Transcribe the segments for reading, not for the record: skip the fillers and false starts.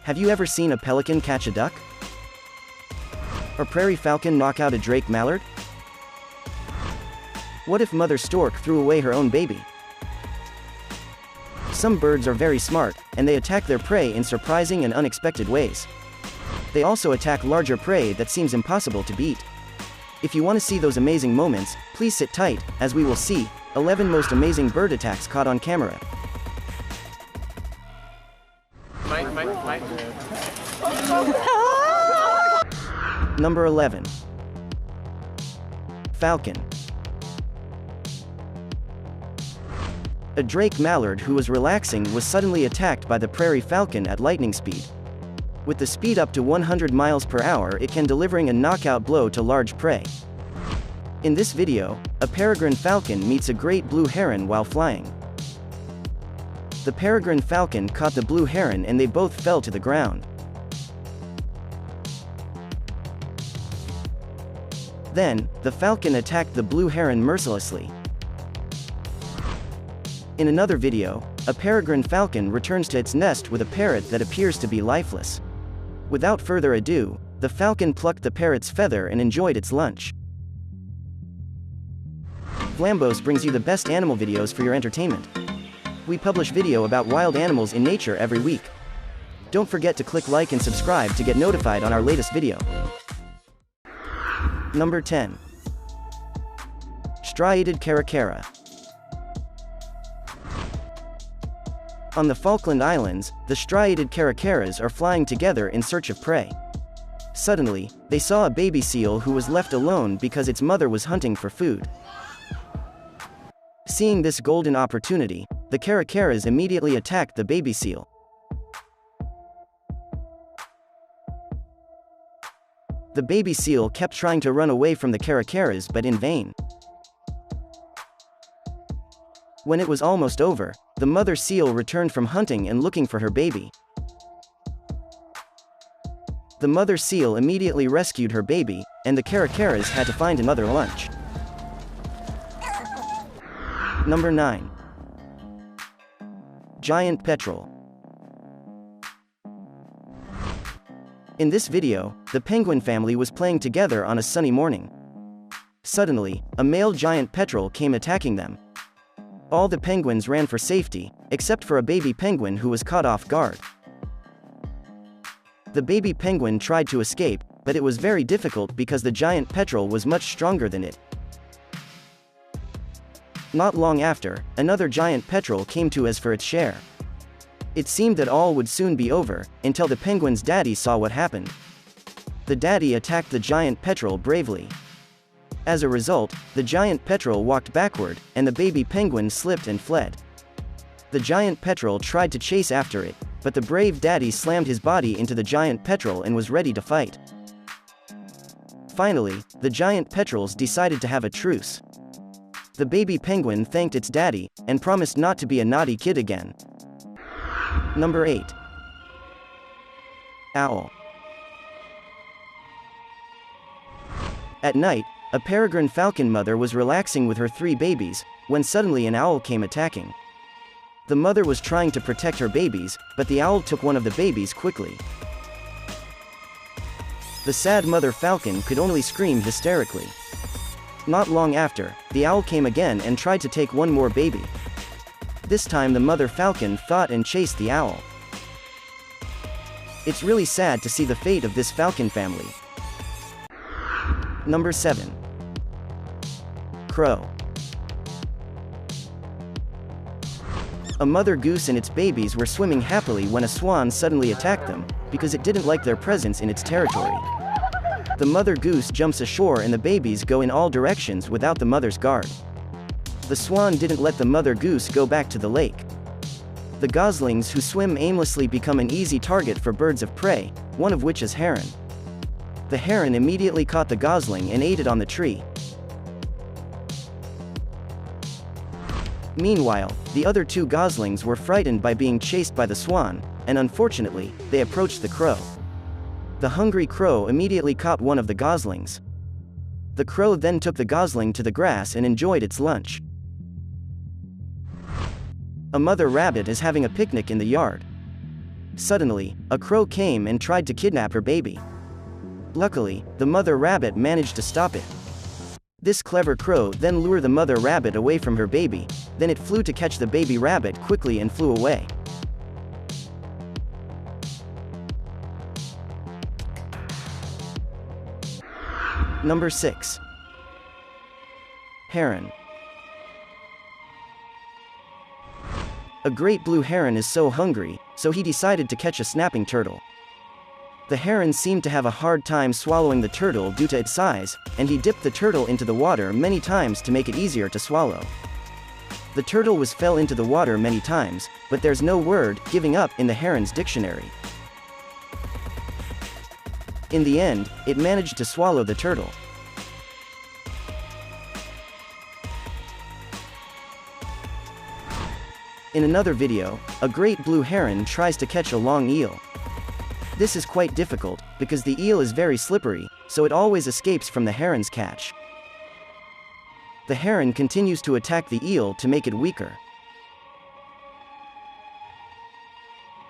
Have you ever seen a pelican catch a duck? Or prairie falcon knock out a drake mallard? What if Mother Stork threw away her own baby? Some birds are very smart, and they attack their prey in surprising and unexpected ways. They also attack larger prey that seems impossible to beat. If you want to see those amazing moments, please sit tight, as we will see 11 most amazing bird attacks caught on camera. Number 11. Falcon. A drake mallard who was relaxing was suddenly attacked by the prairie falcon at lightning speed. With the speed up to 100 miles per hour, it can delivering a knockout blow to large prey. In this video, a peregrine falcon meets a great blue heron while flying. The peregrine falcon caught the blue heron and they both fell to the ground. Then, the falcon attacked the blue heron mercilessly. In another video, a peregrine falcon returns to its nest with a parrot that appears to be lifeless. Without further ado, the falcon plucked the parrot's feather and enjoyed its lunch. Flambos brings you the best animal videos for your entertainment. We publish video about wild animals in nature every week. Don't forget to click like and subscribe to get notified on our latest video. Number 10. Striated caracara. On the Falkland Islands, the striated caracaras are flying together in search of prey. Suddenly, they saw a baby seal who was left alone because its mother was hunting for food. Seeing this golden opportunity, the caracaras immediately attacked the baby seal. The baby seal kept trying to run away from the caracaras but in vain. When it was almost over, the mother seal returned from hunting and looking for her baby. The mother seal immediately rescued her baby, and the caracaras had to find another lunch. Number 9. Giant petrel. In this video, the penguin family was playing together on a sunny morning. Suddenly, a male giant petrel came attacking them. All the penguins ran for safety, except for a baby penguin who was caught off guard. The baby penguin tried to escape, but it was very difficult because the giant petrel was much stronger than it. Not long after, another giant petrel came to as for its share. It seemed that all would soon be over, until the penguin's daddy saw what happened. The daddy attacked the giant petrel bravely. As a result, the giant petrel walked backward, and the baby penguin slipped and fled. The giant petrel tried to chase after it, but the brave daddy slammed his body into the giant petrel and was ready to fight. Finally, the giant petrels decided to have a truce. The baby penguin thanked its daddy, and promised not to be a naughty kid again. Number 8. Owl. At night, a peregrine falcon mother was relaxing with her 3 babies, when suddenly an owl came attacking. The mother was trying to protect her babies, but the owl took one of the babies quickly. The sad mother falcon could only scream hysterically. Not long after, the owl came again and tried to take one more baby. This time the mother falcon fought and chased the owl. It's really sad to see the fate of this falcon family. Number 7. Crow. A mother goose and its babies were swimming happily when a swan suddenly attacked them, because it didn't like their presence in its territory. The mother goose jumps ashore and the babies go in all directions without the mother's guard. The swan didn't let the mother goose go back to the lake. The goslings who swim aimlessly become an easy target for birds of prey, one of which is heron. The heron immediately caught the gosling and ate it on the tree. Meanwhile, the other 2 goslings were frightened by being chased by the swan, and unfortunately, they approached the crow. The hungry crow immediately caught one of the goslings. The crow then took the gosling to the grass and enjoyed its lunch. A mother rabbit is having a picnic in the yard. Suddenly, a crow came and tried to kidnap her baby. Luckily, the mother rabbit managed to stop it. This clever crow then lured the mother rabbit away from her baby, then it flew to catch the baby rabbit quickly and flew away. Number 6. Heron. A great blue heron is so hungry, so he decided to catch a snapping turtle. The heron seemed to have a hard time swallowing the turtle due to its size, and he dipped the turtle into the water many times to make it easier to swallow. The turtle fell into the water many times, but there's no word giving up in the heron's dictionary. In the end, it managed to swallow the turtle. In another video, a great blue heron tries to catch a long eel. This is quite difficult, because the eel is very slippery, so it always escapes from the heron's catch. The heron continues to attack the eel to make it weaker.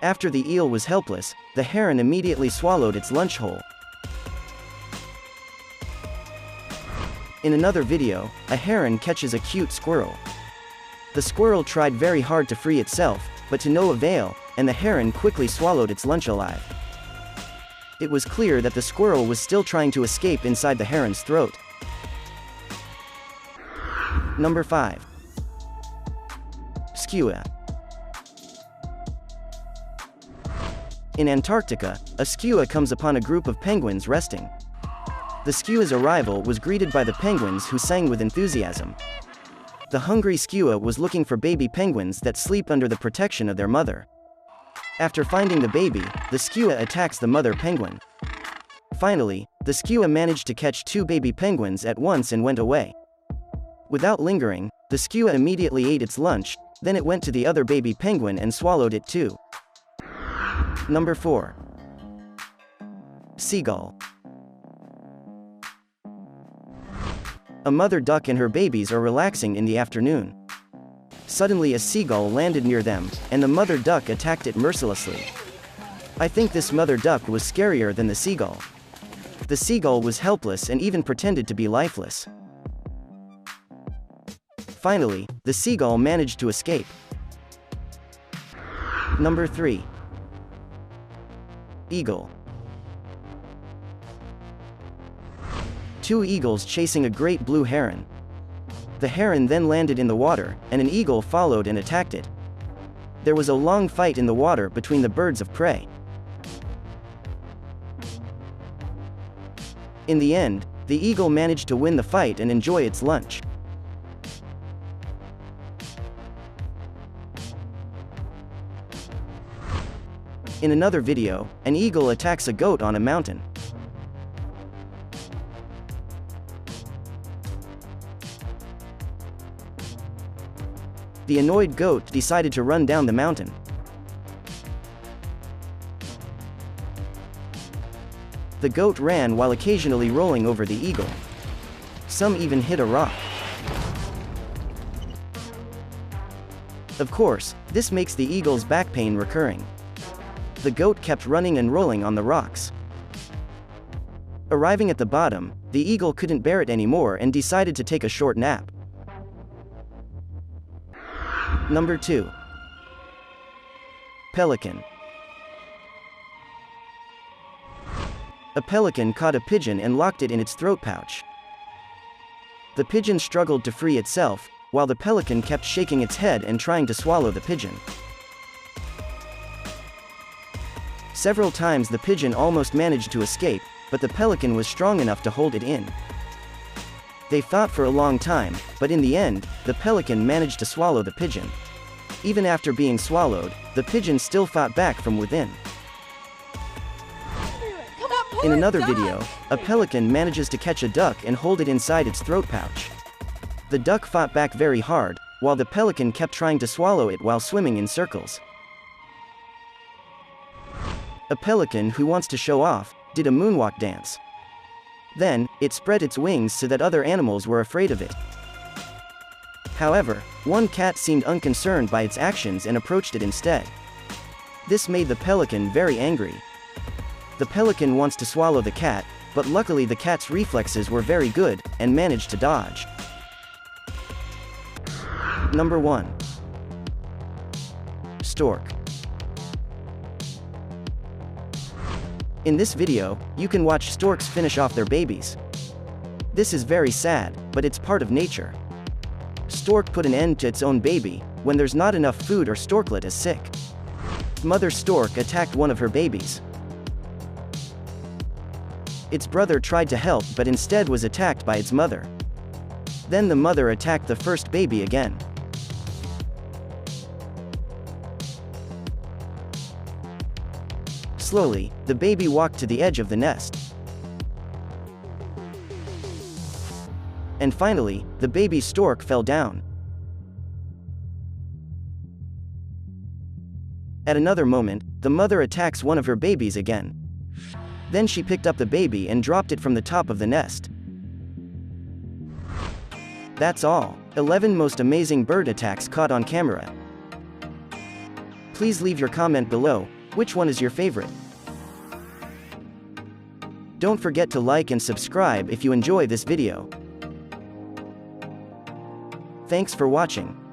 After the eel was helpless, the heron immediately swallowed its lunch hole. In another video, a heron catches a cute squirrel. The squirrel tried very hard to free itself, but to no avail, and the heron quickly swallowed its lunch alive. It was clear that the squirrel was still trying to escape inside the heron's throat. Number 5. Skewer. In Antarctica, a skua comes upon a group of penguins resting. The skua's arrival was greeted by the penguins, who sang with enthusiasm. The hungry skua was looking for baby penguins that sleep under the protection of their mother. After finding the baby, the skua attacks the mother penguin. Finally, the skua managed to catch 2 baby penguins at once and went away. Without lingering, the skua immediately ate its lunch, then it went to the other baby penguin and swallowed it too. Number 4. Seagull. A mother duck and her babies are relaxing in the afternoon. Suddenly a seagull landed near them, and the mother duck attacked it mercilessly. I think this mother duck was scarier than the seagull. The seagull was helpless and even pretended to be lifeless. Finally, the seagull managed to escape. Number 3. Eagle. 2 eagles chasing a great blue heron. The heron then landed in the water, and an eagle followed and attacked it. There was a long fight in the water between the birds of prey. In the end, the eagle managed to win the fight and enjoy its lunch. In another video, an eagle attacks a goat on a mountain. The annoyed goat decided to run down the mountain. The goat ran while occasionally rolling over the eagle. Some even hit a rock. Of course, this makes the eagle's back pain recurring. The goat kept running and rolling on the rocks. Arriving at the bottom, the eagle couldn't bear it anymore and decided to take a short nap. Number 2. Pelican. A pelican caught a pigeon and locked it in its throat pouch. The pigeon struggled to free itself, while the pelican kept shaking its head and trying to swallow the pigeon. Several times the pigeon almost managed to escape, but the pelican was strong enough to hold it in. They fought for a long time, but in the end, the pelican managed to swallow the pigeon. Even after being swallowed, the pigeon still fought back from within. In another video, a pelican manages to catch a duck and hold it inside its throat pouch. The duck fought back very hard, while the pelican kept trying to swallow it while swimming in circles. A pelican who wants to show off did a moonwalk dance. Then, it spread its wings so that other animals were afraid of it. However, one cat seemed unconcerned by its actions and approached it instead. This made the pelican very angry. The pelican wants to swallow the cat, but luckily the cat's reflexes were very good, and managed to dodge. Number 1. Stork. In this video, you can watch storks finish off their babies. This is very sad, but it's part of nature. Stork put an end to its own baby. When there's not enough food or storklet is sick. Mother stork attacked one of her babies. Its brother tried to help but instead was attacked by its mother. Then the mother attacked the first baby again. Slowly, the baby walked to the edge of the nest. And finally, the baby stork fell down. At another moment, the mother attacks one of her babies again. Then she picked up the baby and dropped it from the top of the nest. That's all. 11 most amazing bird attacks caught on camera. Please leave your comment below. Which one is your favorite? Don't forget to like and subscribe if you enjoy this video. Thanks for watching.